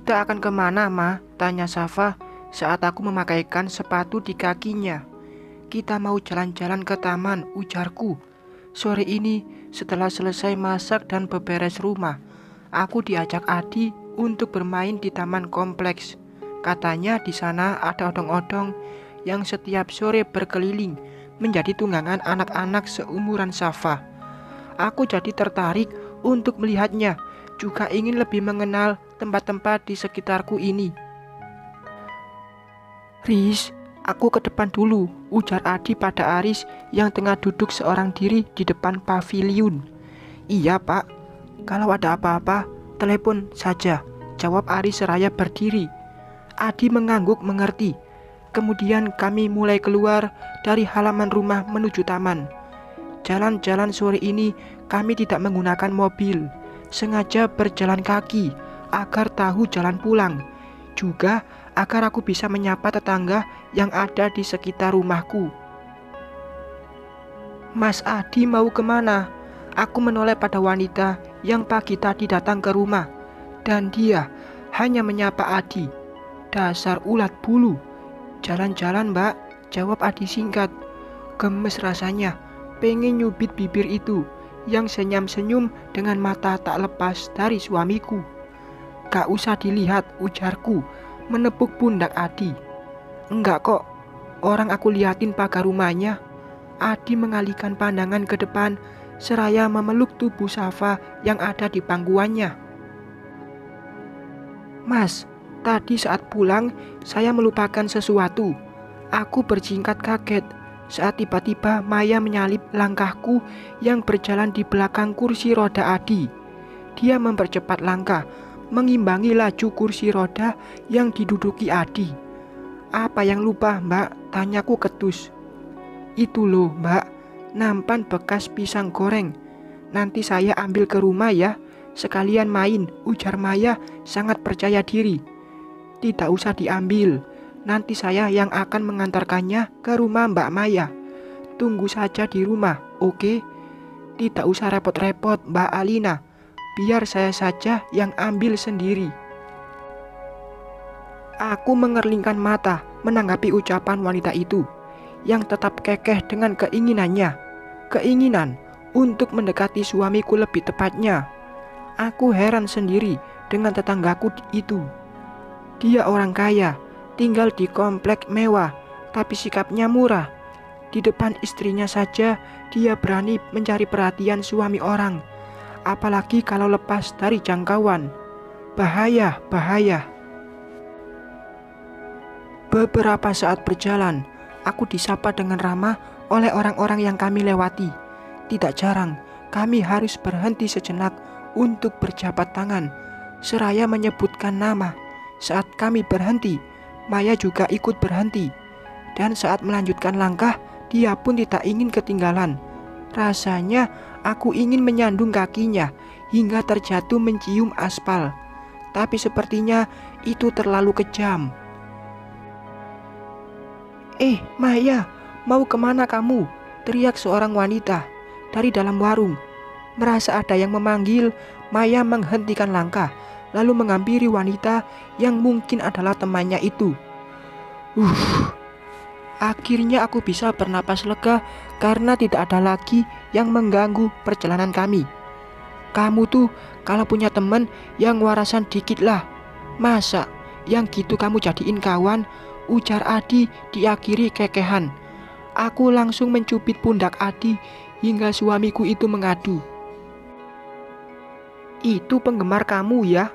Kita akan kemana, Ma? Tanya Safa saat aku memakaikan sepatu di kakinya. Kita mau jalan-jalan ke taman, ujarku. Sore ini, setelah selesai masak dan beberes rumah, aku diajak Adi untuk bermain di taman kompleks. Katanya di sana ada odong-odong yang setiap sore berkeliling menjadi tunggangan anak-anak seumuran Safa. Aku jadi tertarik untuk melihatnya, juga ingin lebih mengenal tempat-tempat di sekitarku ini. Riz, aku ke depan dulu, ujar Adi pada Aris yang tengah duduk seorang diri di depan paviliun. Iya Pak, kalau ada apa-apa, telepon saja, jawab Aris seraya berdiri. Adi mengangguk mengerti. Kemudian kami mulai keluar dari halaman rumah menuju taman. Jalan-jalan sore ini kami tidak menggunakan mobil, sengaja berjalan kaki agar tahu jalan pulang. Juga agar aku bisa menyapa tetangga yang ada di sekitar rumahku. Mas Adi mau kemana? Aku menoleh pada wanita yang pagi tadi datang ke rumah, dan dia hanya menyapa Adi. Dasar ulat bulu. Jalan-jalan Mbak, jawab Adi singkat. Gemes rasanya, pengen nyubit bibir itu yang senyum-senyum dengan mata tak lepas dari suamiku. Gak usah dilihat, ujarku, menepuk pundak Adi. Enggak kok, orang aku liatin pagar rumahnya. Adi mengalihkan pandangan ke depan seraya memeluk tubuh Safa yang ada di pangkuannya. Mas, tadi saat pulang saya melupakan sesuatu. Aku berjingkat kaget saat tiba-tiba Maya menyalip langkahku yang berjalan di belakang kursi roda Adi. Dia mempercepat langkah, mengimbangi laju kursi roda yang diduduki Adi. Apa yang lupa Mbak? Tanyaku ketus. Itu loh Mbak, nampan bekas pisang goreng. Nanti saya ambil ke rumah ya, sekalian main, ujar Maya sangat percaya diri. Tidak usah diambil, nanti saya yang akan mengantarkannya ke rumah Mbak Maya. Tunggu saja di rumah, oke? Tidak usah repot-repot Mbak Alina, biar saya saja yang ambil sendiri. Aku mengerlingkan mata menanggapi ucapan wanita itu yang tetap kekeh dengan keinginannya. Keinginan untuk mendekati suamiku lebih tepatnya. Aku heran sendiri dengan tetanggaku itu. Dia orang kaya, tinggal di komplek mewah, tapi sikapnya murah. Di depan istrinya saja dia berani mencari perhatian suami orang. Apalagi kalau lepas dari jangkauan. Bahaya, bahaya. Beberapa saat berjalan, aku disapa dengan ramah oleh orang-orang yang kami lewati. Tidak jarang, kami harus berhenti sejenak untuk berjabat tangan, seraya menyebutkan nama. Saat kami berhenti, Maya juga ikut berhenti. Dan saat melanjutkan langkah, dia pun tidak ingin ketinggalan. Rasanya aku ingin menyandung kakinya hingga terjatuh mencium aspal. Tapi sepertinya itu terlalu kejam. Maya, mau kemana kamu? Teriak seorang wanita dari dalam warung. Merasa ada yang memanggil, Maya menghentikan langkah, lalu menghampiri wanita yang mungkin adalah temannya itu. Akhirnya aku bisa bernapas lega karena tidak ada lagi yang mengganggu perjalanan kami. Kamu tuh kalau punya temen yang warasan dikit lah. Masa yang gitu kamu jadiin kawan? Ujar Adi diakhiri kekehan. Aku langsung mencubit pundak Adi hingga suamiku itu mengadu. Itu penggemar kamu ya?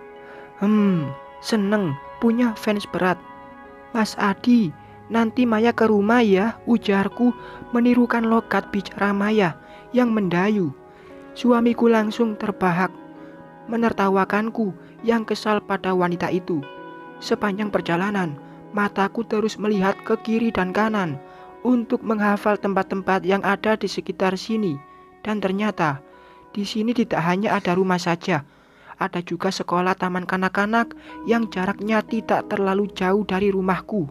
Seneng punya fans berat. Mas Adi, nanti Maya ke rumah ya, ujarku menirukan logat bicara Maya yang mendayu. Suamiku langsung terbahak menertawakanku yang kesal pada wanita itu. Sepanjang perjalanan, mataku terus melihat ke kiri dan kanan untuk menghafal tempat-tempat yang ada di sekitar sini. Dan ternyata di sini tidak hanya ada rumah saja, ada juga sekolah taman kanak-kanak yang jaraknya tidak terlalu jauh dari rumahku.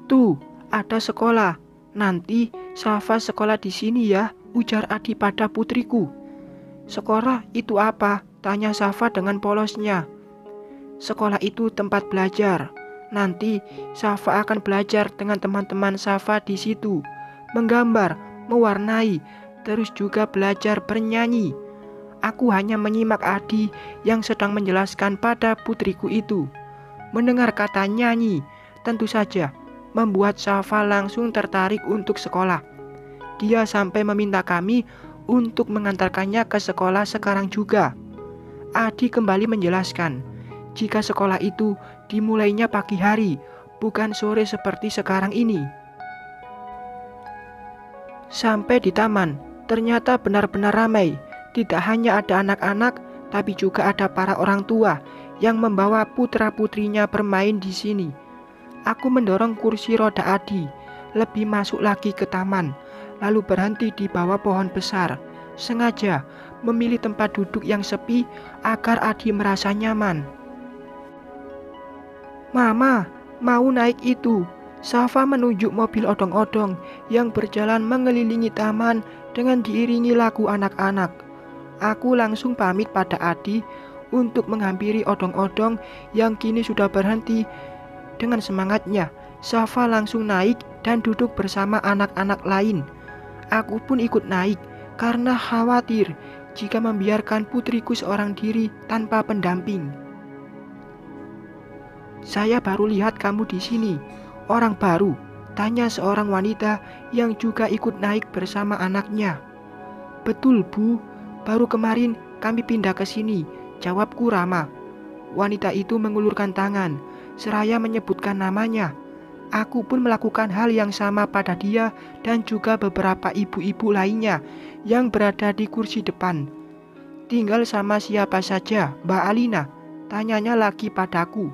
Tuh, ada sekolah. Nanti Safa sekolah di sini ya, ujar Adi pada putriku. Sekolah itu apa? Tanya Safa dengan polosnya. Sekolah itu tempat belajar. Nanti Safa akan belajar dengan teman-teman Safa di situ, menggambar, mewarnai, terus juga belajar bernyanyi. Aku hanya menyimak Adi yang sedang menjelaskan pada putriku itu. Mendengar kata nyanyi, tentu saja membuat Safa langsung tertarik untuk sekolah. Dia sampai meminta kami untuk mengantarkannya ke sekolah sekarang juga. Adi kembali menjelaskan, jika sekolah itu dimulainya pagi hari, bukan sore seperti sekarang ini. Sampai di taman, ternyata benar-benar ramai. Tidak hanya ada anak-anak, tapi juga ada para orang tua yang membawa putra-putrinya bermain di sini. Aku mendorong kursi roda Adi, lebih masuk lagi ke taman, lalu berhenti di bawah pohon besar. Sengaja memilih tempat duduk yang sepi agar Adi merasa nyaman. "Mama, mau naik itu." Safa menunjuk mobil odong-odong yang berjalan mengelilingi taman dengan diiringi lagu anak-anak. Aku langsung pamit pada Adi untuk menghampiri odong-odong yang kini sudah berhenti. Dengan semangatnya, Safa langsung naik dan duduk bersama anak-anak lain. Aku pun ikut naik karena khawatir jika membiarkan putriku seorang diri tanpa pendamping. "Saya baru lihat kamu di sini, orang baru?" tanya seorang wanita yang juga ikut naik bersama anaknya. "Betul, Bu. Baru kemarin kami pindah ke sini," jawabku ramah. Wanita itu mengulurkan tangan, seraya menyebutkan namanya. Aku pun melakukan hal yang sama pada dia dan juga beberapa ibu-ibu lainnya yang berada di kursi depan. "Tinggal sama siapa saja, Mbak Alina?" tanyanya lagi padaku.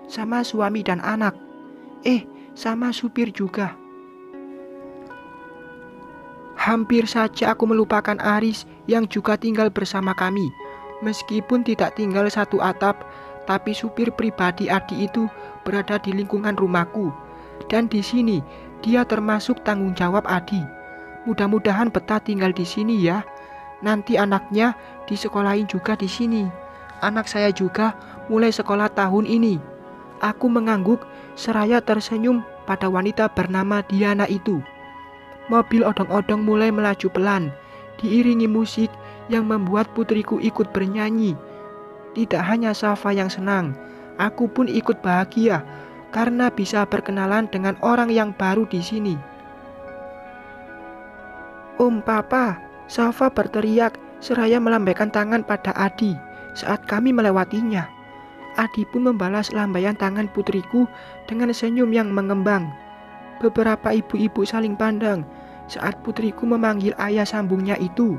"Sama suami dan anak." Sama supir juga." Hampir saja aku melupakan Aris yang juga tinggal bersama kami. Meskipun tidak tinggal satu atap, tapi supir pribadi Adi itu berada di lingkungan rumahku. Dan di sini dia termasuk tanggung jawab Adi. Mudah-mudahan betah tinggal di sini ya. Nanti anaknya disekolahin juga di sini. Anak saya juga mulai sekolah tahun ini. Aku mengangguk seraya tersenyum pada wanita bernama Diana itu. Mobil odong-odong mulai melaju pelan, diiringi musik yang membuat putriku ikut bernyanyi. Tidak hanya Safa yang senang, aku pun ikut bahagia karena bisa berkenalan dengan orang yang baru di sini. "Om, Papa!" Safa berteriak seraya melambaikan tangan pada Adi saat kami melewatinya. Adi pun membalas lambaian tangan putriku dengan senyum yang mengembang. Beberapa ibu-ibu saling pandang saat putriku memanggil ayah sambungnya itu.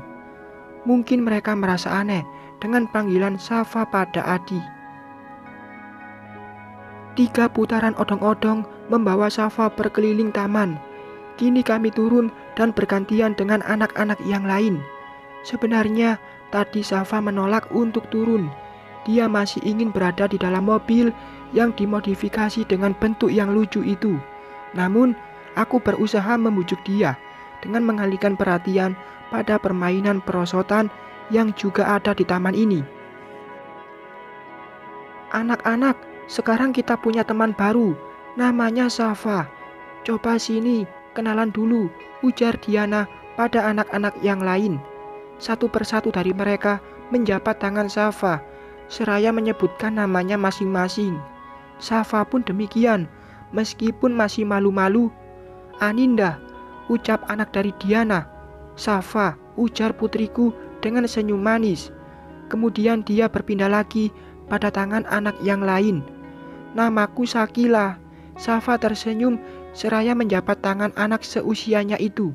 Mungkin mereka merasa aneh dengan panggilan Safa pada Adi. 3 putaran odong-odong membawa Safa berkeliling taman. Kini kami turun dan bergantian dengan anak-anak yang lain. Sebenarnya tadi Safa menolak untuk turun. Dia masih ingin berada di dalam mobil yang dimodifikasi dengan bentuk yang lucu itu. Namun, aku berusaha membujuk dia dengan mengalihkan perhatian pada permainan perosotan yang juga ada di taman ini. "Anak-anak, sekarang kita punya teman baru, namanya Safa. Coba sini, kenalan dulu," ujar Diana pada anak-anak yang lain. Satu persatu dari mereka menjabat tangan Safa, seraya menyebutkan namanya masing-masing. Safa pun demikian, meskipun masih malu-malu. "Aninda," ucap anak dari Diana. "Safa," ujar putriku dengan senyum manis. Kemudian dia berpindah lagi pada tangan anak yang lain. "Namaku Sakila." Safa tersenyum seraya menjabat tangan anak seusianya itu.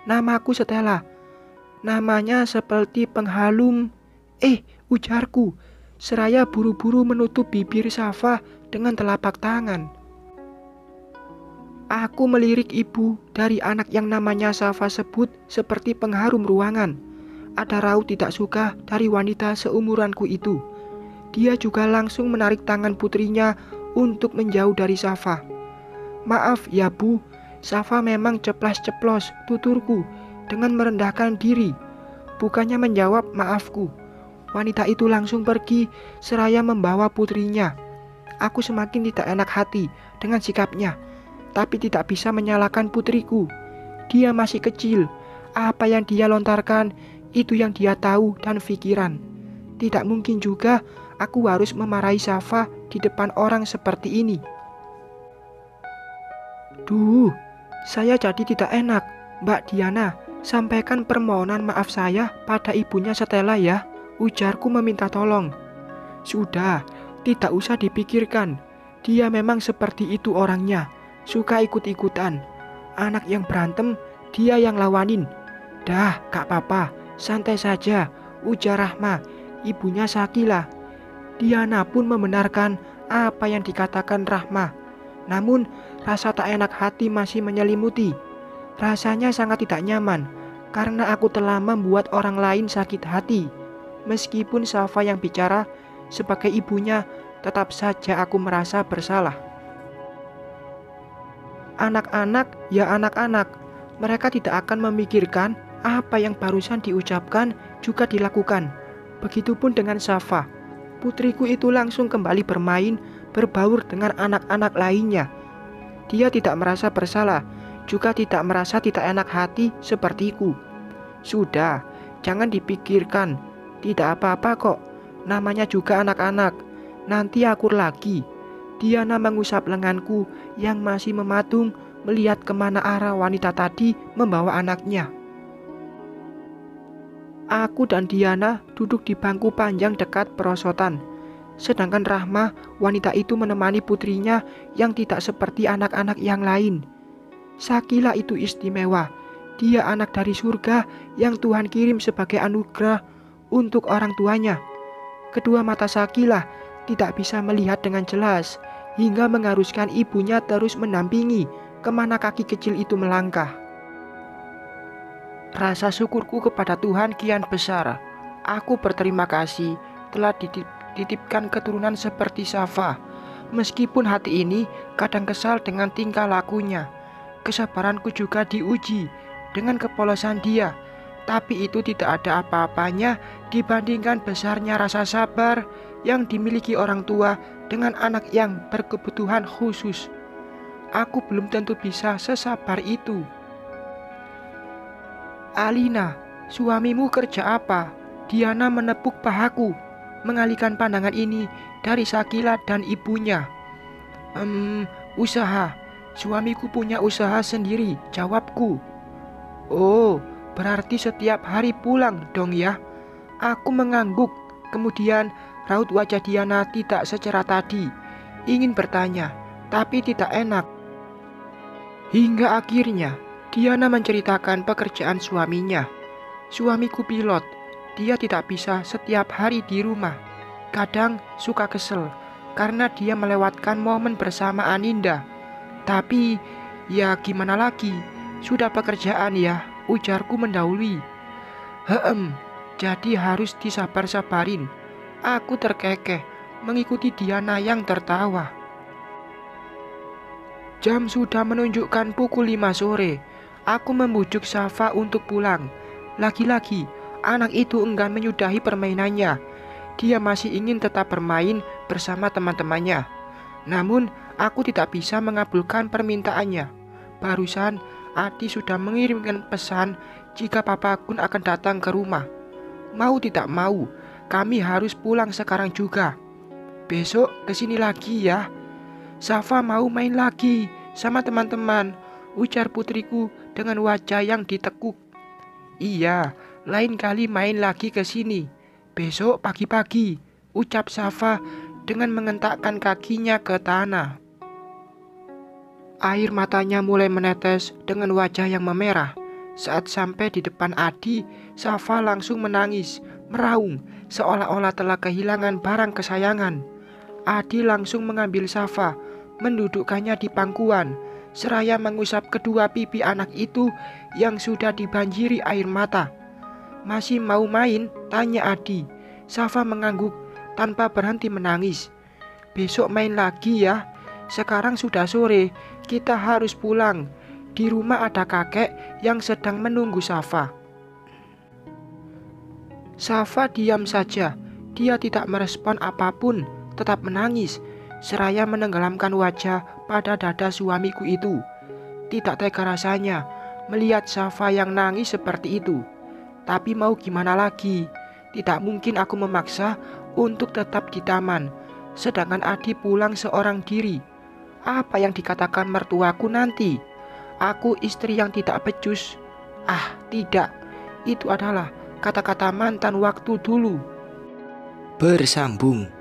"Namaku Stella." "Namanya seperti penghalum." Ujarku, seraya buru-buru menutup bibir Safa dengan telapak tangan. Aku melirik ibu dari anak yang namanya Safa sebut seperti pengharum ruangan. Ada raut tidak suka dari wanita seumuranku itu. Dia juga langsung menarik tangan putrinya untuk menjauh dari Safa. "Maaf ya Bu." Safa memang ceplas-ceplos, tuturku dengan merendahkan diri. Bukannya menjawab maafku, Wanita itu langsung pergi seraya membawa putrinya. Aku semakin tidak enak hati dengan sikapnya, tapi tidak bisa menyalahkan putriku. Dia masih kecil. Apa yang dia lontarkan itu yang dia tahu dan pikiran. Tidak mungkin juga aku harus memarahi Safa di depan orang seperti ini. Duh, saya jadi tidak enak. Mbak Diana, sampaikan permohonan maaf saya pada ibunya Stella ya, ujarku meminta tolong. Sudah, tidak usah dipikirkan. Dia memang seperti itu orangnya, suka ikut-ikutan. Anak yang berantem, dia yang lawanin. Dah, gak apa-apa, santai saja, ujar Rahma, ibunya Sakila. Diana pun membenarkan apa yang dikatakan Rahma. Namun, rasa tak enak hati masih menyelimuti. Rasanya sangat tidak nyaman, karena aku telah membuat orang lain sakit hati. Meskipun Safa yang bicara, sebagai ibunya, tetap saja aku merasa bersalah. Anak-anak, ya anak-anak, mereka tidak akan memikirkan apa yang barusan diucapkan juga dilakukan. Begitupun dengan Safa. Putriku itu langsung kembali bermain, berbaur dengan anak-anak lainnya. Dia tidak merasa bersalah, juga tidak merasa tidak enak hati sepertiku. Sudah, jangan dipikirkan. Tidak apa-apa kok, namanya juga anak-anak. Nanti akur lagi. Diana mengusap lenganku yang masih mematung melihat kemana arah wanita tadi membawa anaknya. Aku dan Diana duduk di bangku panjang dekat perosotan. Sedangkan Rahma, wanita itu menemani putrinya yang tidak seperti anak-anak yang lain. Sakila itu istimewa. Dia anak dari surga yang Tuhan kirim sebagai anugerah untuk orang tuanya. Kedua mata Sakila tidak bisa melihat dengan jelas, hingga mengharuskan ibunya terus mendampingi kemana kaki kecil itu melangkah. Rasa syukurku kepada Tuhan kian besar. Aku berterima kasih telah dititipkan keturunan seperti Safa. Meskipun hati ini kadang kesal dengan tingkah lakunya, kesabaranku juga diuji dengan kepolosan dia. Tapi itu tidak ada apa-apanya dibandingkan besarnya rasa sabar yang dimiliki orang tua dengan anak yang berkebutuhan khusus. Aku belum tentu bisa sesabar itu. Alina, suamimu kerja apa? Diana menepuk pahaku, mengalihkan pandangan ini dari Sakila dan ibunya. Usaha. Suamiku punya usaha sendiri, jawabku. Oh, berarti setiap hari pulang dong ya? Aku mengangguk, kemudian raut wajah Diana tidak secerah tadi. Ingin bertanya, tapi tidak enak. Hingga akhirnya Diana menceritakan pekerjaan suaminya. Suamiku pilot, dia tidak bisa setiap hari di rumah. Kadang suka kesel karena dia melewatkan momen bersama Aninda. Tapi ya gimana lagi, sudah pekerjaan ya, ujarku mendahului. Jadi harus disabar-sabarin. Aku terkekeh mengikuti Diana yang tertawa. Jam sudah menunjukkan pukul 5 sore. Aku membujuk Safa untuk pulang. Lagi-lagi, anak itu enggan menyudahi permainannya. Dia masih ingin tetap bermain bersama teman-temannya. Namun, aku tidak bisa mengabulkan permintaannya. Barusan, Adi sudah mengirimkan pesan jika Papa Kun akan datang ke rumah. Mau tidak mau, kami harus pulang sekarang juga. Besok kesini lagi ya. Safa mau main lagi sama teman-teman, ujar putriku dengan wajah yang ditekuk. Iya, lain kali main lagi ke sini. Besok pagi-pagi, ucap Safa dengan mengentakkan kakinya ke tanah. Air matanya mulai menetes dengan wajah yang memerah. Saat sampai di depan Adi, Safa langsung menangis, meraung, seolah-olah telah kehilangan barang kesayangan. Adi langsung mengambil Safa, mendudukkannya di pangkuan, seraya mengusap kedua pipi anak itu yang sudah dibanjiri air mata. Masih mau main? Tanya Adi. Safa mengangguk tanpa berhenti menangis. Besok main lagi ya. Sekarang sudah sore, kita harus pulang. Di rumah ada kakek yang sedang menunggu Safa. Safa diam saja, Dia tidak merespon apapun, tetap menangis, seraya menenggelamkan wajah pada dada suamiku itu. Tidak tega rasanya melihat Safa yang nangis seperti itu. Tapi mau gimana lagi? Tidak mungkin aku memaksa untuk tetap di taman, sedangkan Adi pulang seorang diri. Apa yang dikatakan mertuaku nanti? Aku istri yang tidak becus. Ah, tidak. Itu adalah kata-kata mantan waktu dulu. Bersambung.